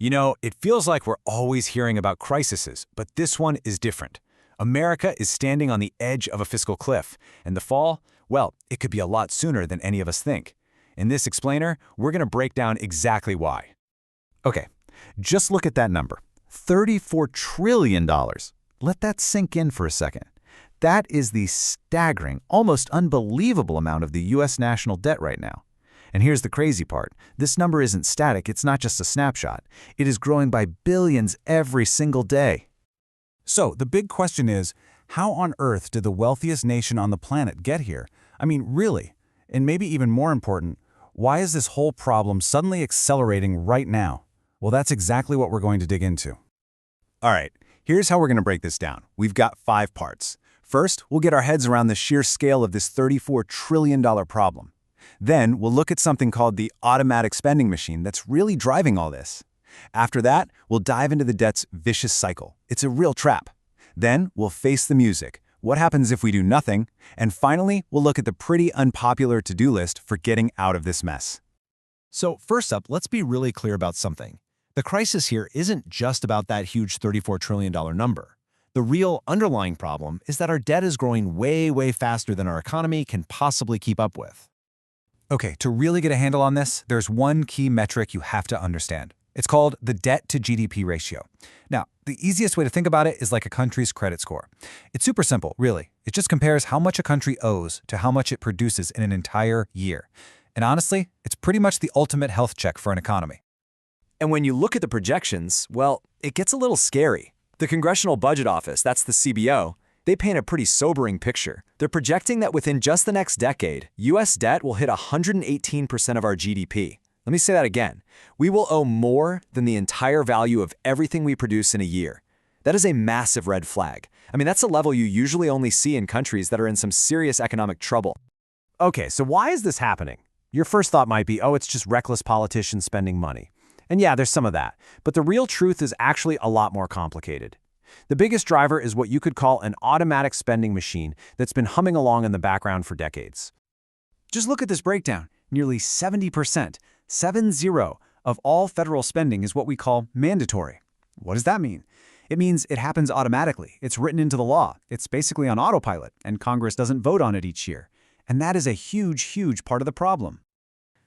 You know, it feels like we're always hearing about crises, but this one is different. America is standing on the edge of a fiscal cliff, and the fall, well, it could be a lot sooner than any of us think. In this explainer, we're going to break down exactly why. Okay, just look at that number, $34 trillion. Let that sink in for a second. That is the staggering, almost unbelievable amount of the U.S. national debt right now. And here's the crazy part. This number isn't static, it's not just a snapshot. It is growing by billions every single day. So the big question is, how on earth did the wealthiest nation on the planet get here? I mean, really? And maybe even more important, why is this whole problem suddenly accelerating right now? Well, that's exactly what we're going to dig into. All right, here's how we're going to break this down. We've got 5 parts. First, we'll get our heads around the sheer scale of this $34 trillion problem. Then, we'll look at something called the automatic spending machine that's really driving all this. After that, we'll dive into the debt's vicious cycle. It's a real trap. Then, we'll face the music. What happens if we do nothing? And finally, we'll look at the pretty unpopular to-do list for getting out of this mess. So first up, let's be really clear about something. The crisis here isn't just about that huge $34 trillion number. The real underlying problem is that our debt is growing way faster than our economy can possibly keep up with. Okay, to really get a handle on this, there's one key metric you have to understand. It's called the debt-to-GDP ratio. Now, the easiest way to think about it is like a country's credit score. It's super simple, really. It just compares how much a country owes to how much it produces in an entire year. And honestly, it's pretty much the ultimate health check for an economy. And when you look at the projections, well, it gets a little scary. The Congressional Budget Office, that's the CBO, they paint a pretty sobering picture. They're projecting that within just the next decade, U.S. debt will hit 118% of our GDP. Let me say that again. We will owe more than the entire value of everything we produce in a year. That is a massive red flag. I mean, that's a level you usually only see in countries that are in some serious economic trouble. Okay, so why is this happening? Your first thought might be, oh, it's just reckless politicians spending money. And yeah, there's some of that. But the real truth is actually a lot more complicated. The biggest driver is what you could call an automatic spending machine that's been humming along in the background for decades. Just look at this breakdown. Nearly 70%, 70, of all federal spending is what we call mandatory. What does that mean? It means it happens automatically. It's written into the law. It's basically on autopilot, and Congress doesn't vote on it each year. And that is a huge part of the problem.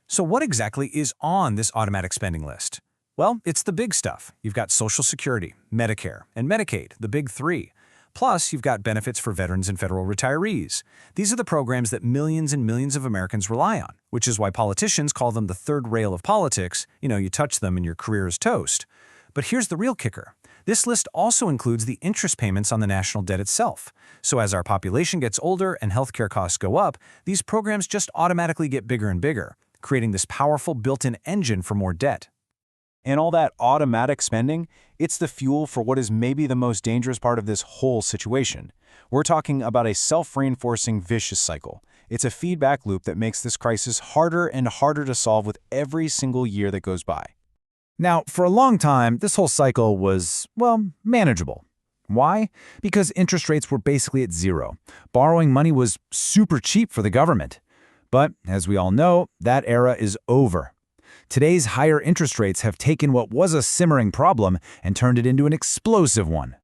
So what exactly is on this automatic spending list? Well, it's the big stuff. You've got Social Security, Medicare, and Medicaid, the big 3. Plus, you've got benefits for veterans and federal retirees. These are the programs that millions and millions of Americans rely on, which is why politicians call them the third rail of politics. You know, you touch them and your career is toast. But here's the real kicker. This list also includes the interest payments on the national debt itself. So as our population gets older and healthcare costs go up, these programs just automatically get bigger and bigger, creating this powerful built-in engine for more debt. And all that automatic spending, it's the fuel for what is maybe the most dangerous part of this whole situation. We're talking about a self-reinforcing vicious cycle. It's a feedback loop that makes this crisis harder and harder to solve with every single year that goes by. Now, for a long time, this whole cycle was, well, manageable. Why? Because interest rates were basically at 0. Borrowing money was super cheap for the government. But, as we all know, that era is over. Today's higher interest rates have taken what was a simmering problem and turned it into an explosive one.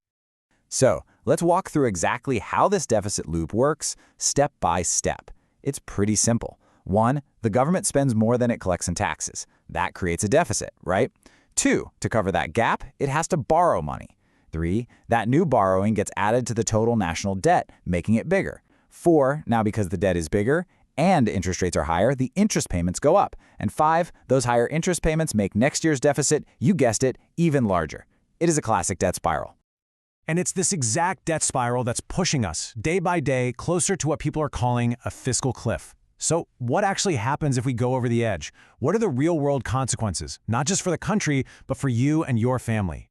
So, let's walk through exactly how this deficit loop works, step by step. It's pretty simple. 1, the government spends more than it collects in taxes. That creates a deficit, right? 2, to cover that gap, it has to borrow money. 3, that new borrowing gets added to the total national debt, making it bigger. 4, now because the debt is bigger and interest rates are higher, the interest payments go up. And 5, those higher interest payments make next year's deficit, you guessed it, even larger. It is a classic debt spiral. And it's this exact debt spiral that's pushing us, day by day, closer to what people are calling a fiscal cliff. So what actually happens if we go over the edge? What are the real-world consequences, not just for the country, but for you and your family?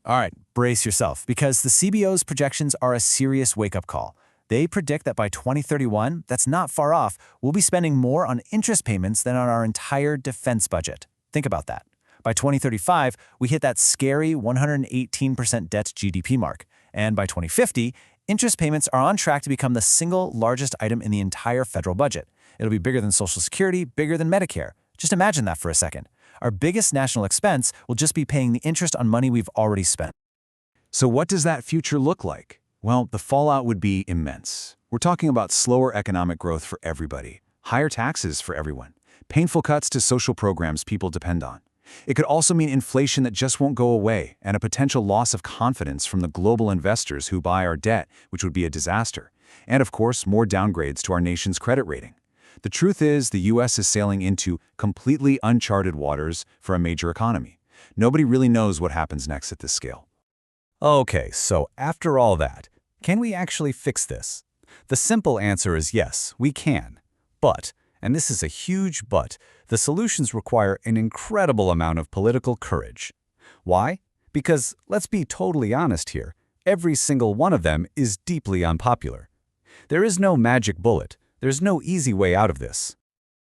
All right, brace yourself, because the CBO's projections are a serious wake-up call. They predict that by 2031, that's not far off, we'll be spending more on interest payments than on our entire defense budget. Think about that. By 2035, we hit that scary 118% debt to GDP mark. And by 2050, interest payments are on track to become the single largest item in the entire federal budget. It'll be bigger than Social Security, bigger than Medicare. Just imagine that for a second. Our biggest national expense will just be paying the interest on money we've already spent. So what does that future look like? Well, the fallout would be immense. We're talking about slower economic growth for everybody, higher taxes for everyone, painful cuts to social programs people depend on. It could also mean inflation that just won't go away and a potential loss of confidence from the global investors who buy our debt, which would be a disaster. And of course, more downgrades to our nation's credit rating. The truth is, the U.S. is sailing into completely uncharted waters for a major economy. Nobody really knows what happens next at this scale. Okay, so after all that, can we actually fix this? The simple answer is yes, we can. But, and this is a huge but, the solutions require an incredible amount of political courage. Why? Because, let's be totally honest here, every single one of them is deeply unpopular. There is no magic bullet. There's no easy way out of this.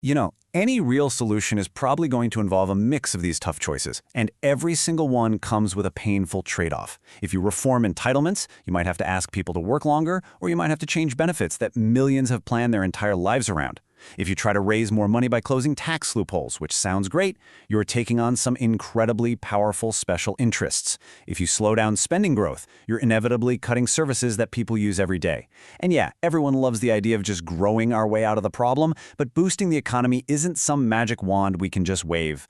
You know, any real solution is probably going to involve a mix of these tough choices, and every single one comes with a painful trade-off. If you reform entitlements, you might have to ask people to work longer, or you might have to change benefits that millions have planned their entire lives around. If you try to raise more money by closing tax loopholes, which sounds great, you're taking on some incredibly powerful special interests. If you slow down spending growth, you're inevitably cutting services that people use every day. And yeah, everyone loves the idea of just growing our way out of the problem, but boosting the economy isn't some magic wand we can just wave.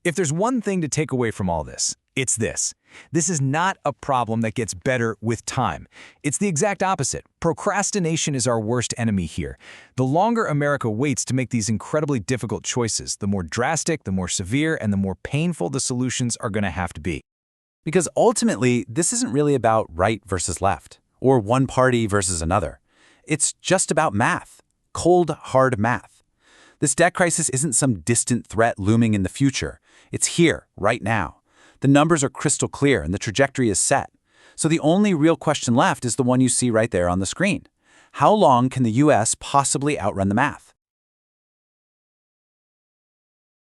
If there's one thing to take away from all this, it's this. This is not a problem that gets better with time. It's the exact opposite. Procrastination is our worst enemy here. The longer America waits to make these incredibly difficult choices, the more drastic, the more severe, and the more painful the solutions are going to have to be. Because ultimately, this isn't really about right versus left, or one party versus another. It's just about math. Cold, hard math. This debt crisis isn't some distant threat looming in the future. It's here, right now. The numbers are crystal clear and the trajectory is set. So the only real question left is the one you see right there on the screen. How long can the U.S. possibly outrun the math?